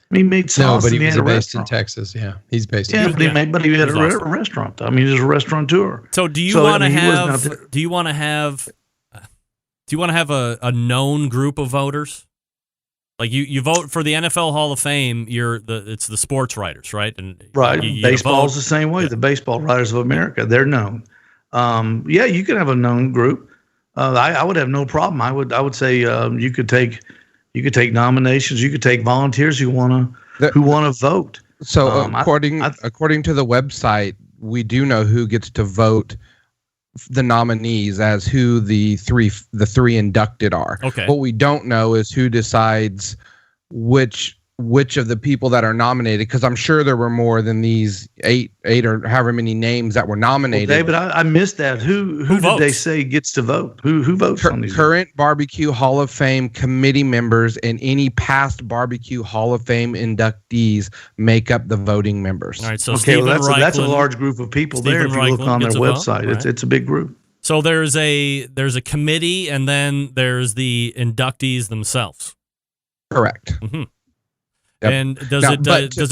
I mean, he made sauce. No, but he was based restaurant. in Texas. Yeah, he's based. Yeah, in Texas. but he had a restaurant. I mean, he was a restaurateur. So do you want to have? Do you want to have a known group of voters? Like you vote for the NFL Hall of Fame, it's the sports writers, right? And right. Baseball's the same way. Yeah. The Baseball Writers of America, they're known. You can have a known group. I would have no problem. I would say you could take nominations. You could take volunteers who want to vote. So according to the website, we do know who gets to vote the nominees as who the three inducted are. Okay. What we don't know is who decides which of the people that are nominated, because I'm sure there were more than these eight or however many names that were nominated. Well, David, I missed that. Who did they say gets to vote? Who votes on these? Current BBQ Hall of Fame committee members and any past BBQ Hall of Fame inductees make up the voting members. All right, so that's a large group of people there. If you look on their website, right? It's a big group. So there's a committee, and then there's the inductees themselves. Correct. Mm-hmm. Yep. And does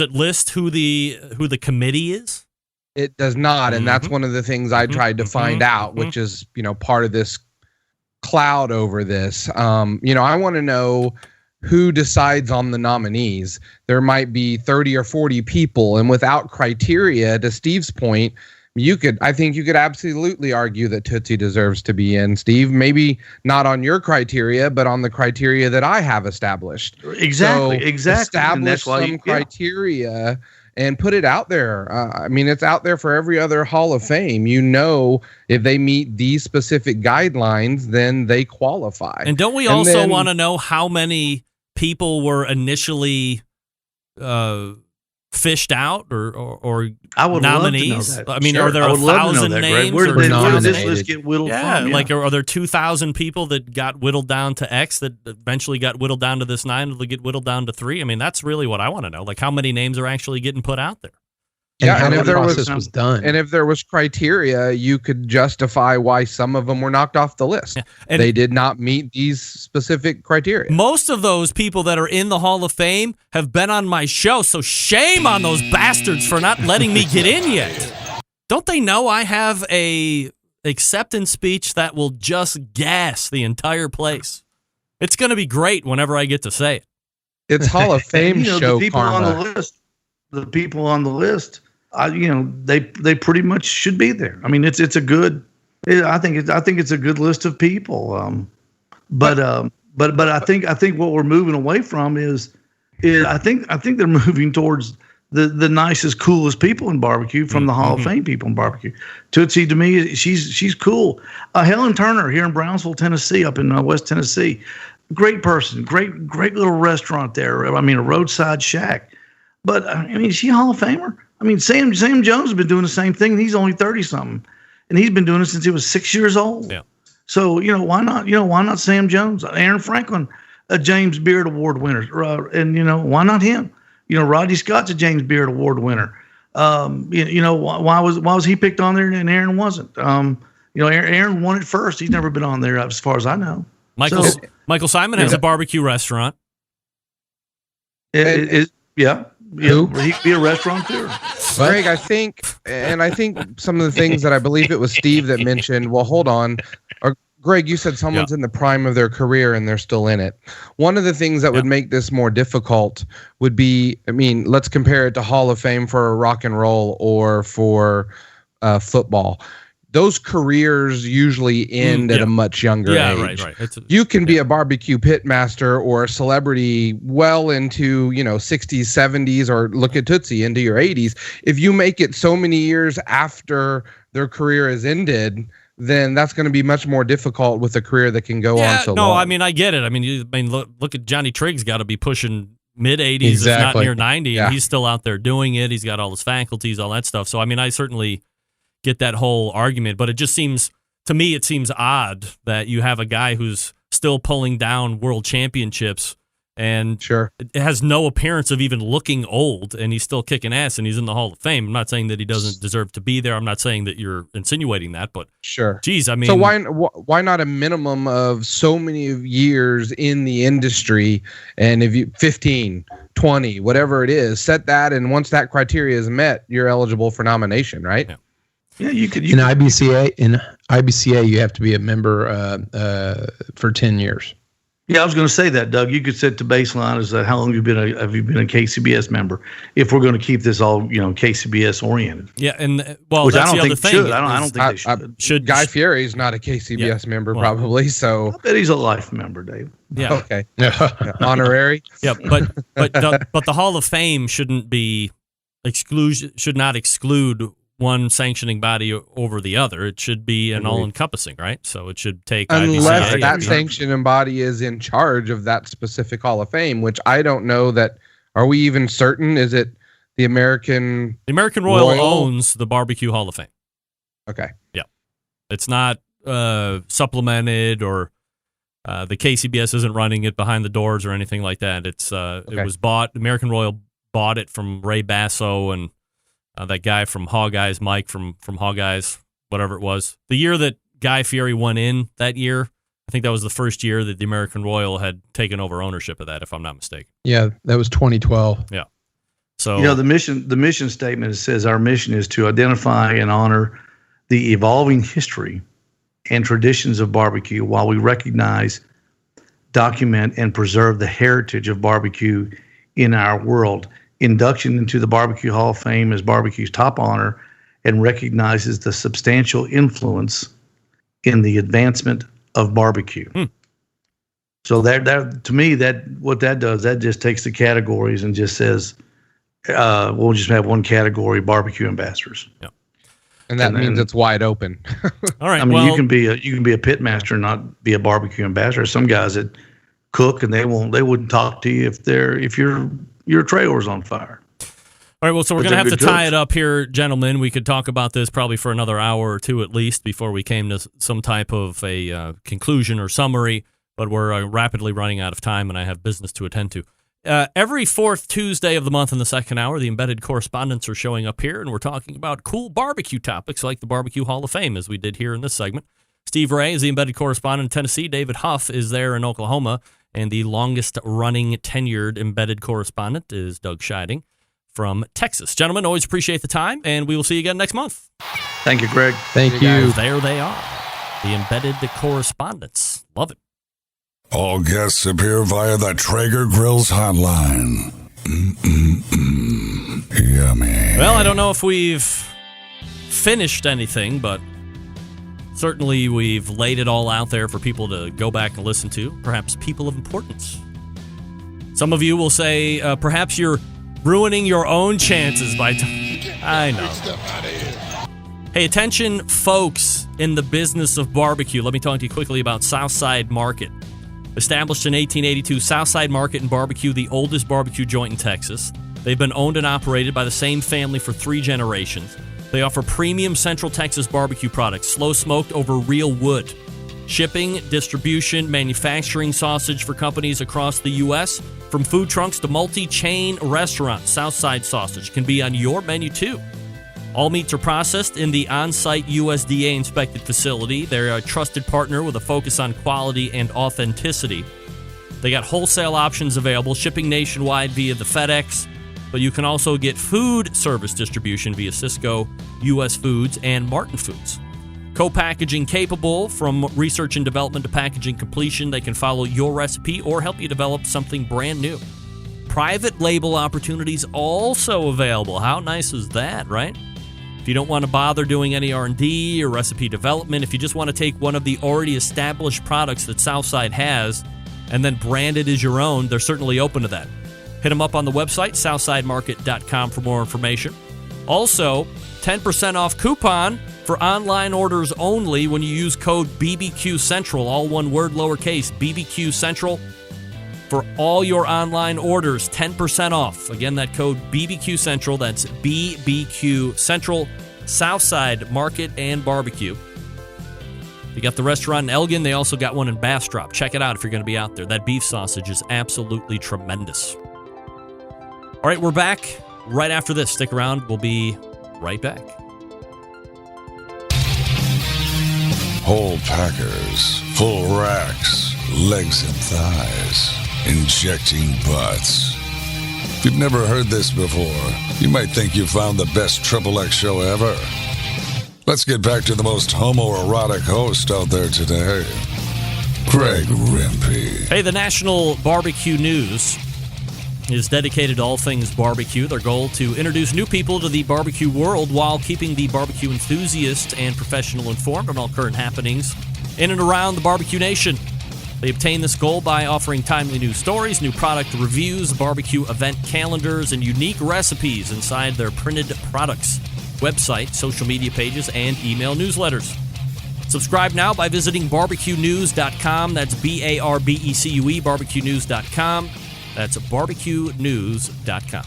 it list who the committee is? It does not, and that's one of the things I tried to find out, which is part of this cloud over this. I want to know who decides on the nominees. There might be 30 or 40 people, and without criteria, to Steve's point, I think you could absolutely argue that Tootsie deserves to be in, Steve. Maybe not on your criteria, but on the criteria that I have established. Exactly. Establish some criteria and put it out there. It's out there for every other Hall of Fame. If they meet these specific guidelines, then they qualify. And don't we also want to know how many people were initially fished out or I would nominees? love to know that. I mean, are there 1,000 names? Where did this list get whittled from? Like are there 2,000 people that got whittled down to X that eventually got whittled down to this 9 that'll get whittled down to 3? I mean, that's really what I want to know. Like how many names are actually getting put out there? And if there was done. And if there was criteria, you could justify why some of them were knocked off the list. Yeah. They did not meet these specific criteria. Most of those people that are in the Hall of Fame have been on my show, so shame on those bastards for not letting me get in yet. Don't they know I have a acceptance speech that will just gas the entire place? It's going to be great whenever I get to say it. It's Hall of Fame show the people karma. on the list. The people on the list, they pretty much should be there. I mean, it's a good. I think it's a good list of people. But I think what we're moving away from is I think they're moving towards the nicest, coolest people in barbecue from the Hall of Fame people in barbecue. Tootsie, to me, she's cool. Helen Turner here in Brownsville, Tennessee, up in West Tennessee, great person, great little restaurant there. I mean, a roadside shack. But is she a Hall of Famer? I mean, Sam Jones has been doing the same thing. And he's only 30-something, and he's been doing it since he was 6 years old. Yeah. So why not Sam Jones? Aaron Franklin, a James Beard Award winner, and why not him? Rodney Scott's a James Beard Award winner. Why was he picked on there and Aaron wasn't? Aaron won it first. He's never been on there as far as I know. Michael Simon has a barbecue restaurant. Yeah. Who? He could be a restaurateur. Greg, I think some of the things that I believe it was Steve that mentioned, well, hold on. Greg, you said someone's in the prime of their career and they're still in it. One of the things that would make this more difficult would be, let's compare it to Hall of Fame for rock and roll or for football. those careers usually end at a much younger age. Right. You can be a barbecue pit master or a celebrity well into, 60s, 70s, or look at Tootsie into your 80s. If you make it so many years after their career has ended, then that's going to be much more difficult with a career that can go on so long. I mean, I get it. I mean, look at Johnny Triggs, got to be pushing mid-80s, if not near 90, and he's still out there doing it. He's got all his faculties, all that stuff. So, I mean, I certainly get that whole argument, but it just seems, to me, it seems odd that you have a guy who's still pulling down world championships and it has no appearance of even looking old, and he's still kicking ass, and he's in the Hall of Fame. I'm not saying that he doesn't deserve to be there. I'm not saying that you're insinuating that, but geez, I mean, so why not a minimum of so many years in the industry, and if you 15, 20, whatever it is, set that, and once that criteria is met, you're eligible for nomination, right? Yeah, you could. In IBCA, you have to be a member for 10 years. Yeah, I was going to say that, Doug. You could set the baseline as how long have you been a KCBS member? If we're going to keep this all, KCBS oriented. Yeah, and well, which that's I don't the think other thing. I don't think they should. Guy Fieri's not a KCBS member, probably. So I bet he's a life member, Dave. Yeah. Okay. Honorary. Yeah, but the Hall of Fame should not exclude one sanctioning body over the other. It should be an all-encompassing, right? So it should take unless IBCA, that sanctioning body is in charge of that specific Hall of Fame, which I don't know that. Are we even certain? Is it the American? The American Royal owns the BBQ Hall of Fame. Okay. Yeah, it's not supplemented, or the KCBS isn't running it behind the doors or anything like that. It's It was bought. American Royal bought it from Ray Basso and that guy from Hog Eyes, Mike from Hog Eyes, whatever it was. The year that Guy Fieri went in that year, I think that was the first year that the American Royal had taken over ownership of that, if I'm not mistaken. Yeah, that was 2012. Yeah. So the mission statement says our mission is to identify and honor the evolving history and traditions of barbecue while we recognize, document, and preserve the heritage of barbecue in our world. Induction into the BBQ Hall of Fame is barbecue's top honor and recognizes the substantial influence in the advancement of barbecue. So that to me, what that does, that just takes the categories and just says, we'll just have one category, barbecue ambassadors. Yeah. And that means it's wide open. All right. I mean, you can be a pit master and not be a barbecue ambassador. Some guys that cook and they wouldn't talk to you if your trailer's on fire. All right, well, so we're going to have to tie it up here, gentlemen. We could talk about this probably for another hour or two at least before we came to some type of a conclusion or summary, but we're rapidly running out of time, and I have business to attend to. Every fourth Tuesday of the month in the second hour, the embedded correspondents are showing up here, and we're talking about cool barbecue topics like the BBQ Hall of Fame, as we did here in this segment. Steve Ray is the embedded correspondent in Tennessee. David Huff is there in Oklahoma. And the longest-running tenured embedded correspondent is Doug Scheiding from Texas. Gentlemen, always appreciate the time, and we will see you again next month. Thank you, Greg. Thank you. There they are, the embedded correspondents. Love it. All guests appear via the Traeger Grills hotline. Yummy. Well, I don't know if we've finished anything, but certainly we've laid it all out there for people to go back and listen to, perhaps people of importance. Some of you will say, perhaps you're ruining your own chances by... I know. Hey, attention, folks in the business of barbecue. Let me talk to you quickly about Southside Market. Established in 1882, Southside Market and Barbecue, the oldest barbecue joint in Texas. They've been owned and operated by the same family for 3 generations. They offer premium Central Texas barbecue products, slow smoked over real wood. Shipping, distribution, manufacturing sausage for companies across the U.S. From food trucks to multi-chain restaurants, Southside Sausage can be on your menu too. All meats are processed in the on-site USDA-inspected facility. They're a trusted partner with a focus on quality and authenticity. They got wholesale options available, shipping nationwide via the FedEx, but you can also get food service distribution via Cisco, U.S. Foods, and Martin Foods. Co-packaging capable, from research and development to packaging completion. They can follow your recipe or help you develop something brand new. Private label opportunities also available. How nice is that, right? If you don't want to bother doing any R&D or recipe development, if you just want to take one of the already established products that Southside has and then brand it as your own, they're certainly open to that. Hit them up on the website, southsidemarket.com, for more information. Also, 10% off coupon for online orders only when you use code BBQ Central, all one word, lowercase, BBQ Central. For all your online orders, 10% off. Again, that code BBQ Central. That's BBQ Central, Southside Market and Barbecue. They got the restaurant in Elgin. They also got one in Bastrop. Check it out if you're going to be out there. That beef sausage is absolutely tremendous. All right, we're back right after this. Stick around. We'll be right back. Whole packers, full racks, legs and thighs, injecting butts. If you've never heard this before, you might think you found the best XXX show ever. Let's get back to the most homoerotic host out there today, Greg Rempe. Hey, the National Barbecue News is dedicated to all things barbecue. Their goal to introduce new people to the barbecue world while keeping the barbecue enthusiast and professional informed on all current happenings in and around the barbecue nation. They obtain this goal by offering timely news stories, new product reviews, barbecue event calendars, and unique recipes inside their printed products, website, social media pages, and email newsletters. Subscribe now by visiting barbecuenews.com. That's BARBECUE, barbecuenews.com. That's barbecuenews.com.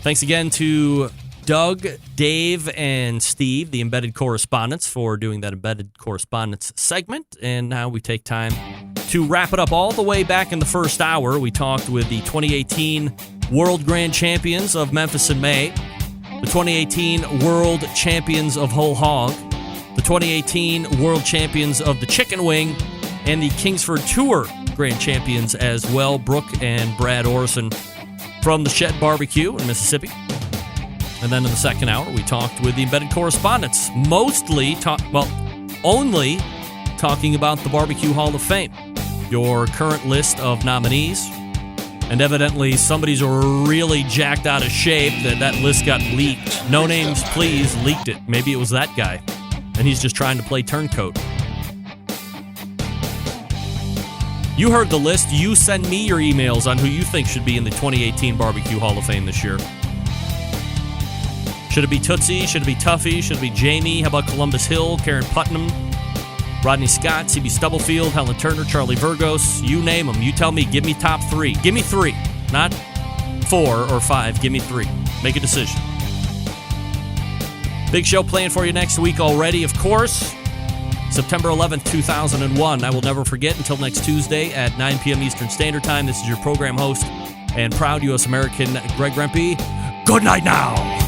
Thanks again to Doug, Dave, and Steve, the Embedded Correspondents, for doing that Embedded Correspondents segment. And now we take time to wrap it up. All the way back in the first hour, we talked with the 2018 World Grand Champions of Memphis in May, the 2018 World Champions of Whole Hog, the 2018 World Champions of the Chicken Wing, and the Kingsford Tour Grand Champions as well, Brooke and Brad Orson from the Shed Barbecue in Mississippi. And then in the second hour, we talked with the Embedded Correspondents, only talking about the BBQ Hall of Fame, your current list of nominees. And evidently, somebody's really jacked out of shape that list got leaked. No Names Please leaked it. Maybe it was that guy, and he's just trying to play turncoat. You heard the list. You send me your emails on who you think should be in the 2018 BBQ Hall of Fame this year. Should it be Tootsie? Should it be Tuffy? Should it be Jamie? How about Columbus Hill, Karen Putnam, Rodney Scott, C.B. Stubblefield, Helen Turner, Charlie Virgos? You name them. You tell me. Give me top three. Give me three. Not 4 or 5. Give me 3. Make a decision. Big show planned for you next week already, of course. September 11th, 2001. I will never forget. Until next Tuesday at 9 p.m. Eastern Standard Time, this is your program host and proud U.S. American, Greg Rempe. Good night now.